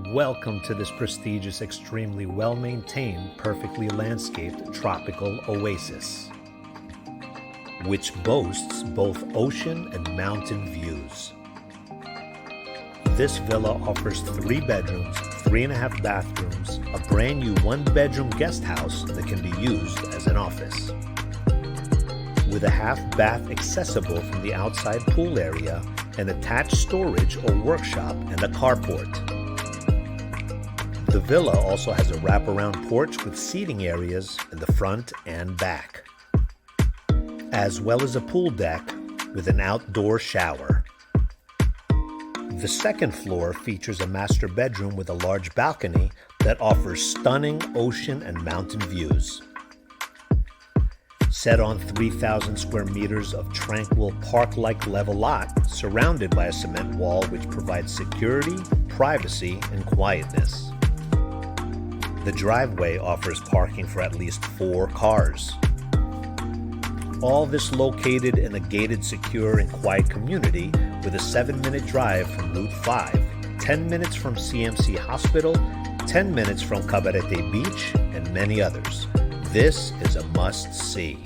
Welcome to this prestigious, extremely well-maintained, perfectly landscaped tropical oasis, which boasts both ocean and mountain views. This villa offers 3 bedrooms, 3.5 bathrooms, a brand new 1-bedroom guest house that can be used as an office, with a half bath accessible from the outside pool area, an attached storage or workshop, and a carport. The villa also has a wraparound porch with seating areas in the front and back, as well as a pool deck with an outdoor shower. The second floor features a master bedroom with a large balcony that offers stunning ocean and mountain views. Set on 3,000 square meters of tranquil park-like level lot surrounded by a cement wall which provides security, privacy, and quietness. The driveway offers parking for at least 4 cars. All this located in a gated, secure, and quiet community with a 7-minute drive from Route 5, 10 minutes from CMC Hospital, 10 minutes from Cabarete Beach, and many others. This is a must-see.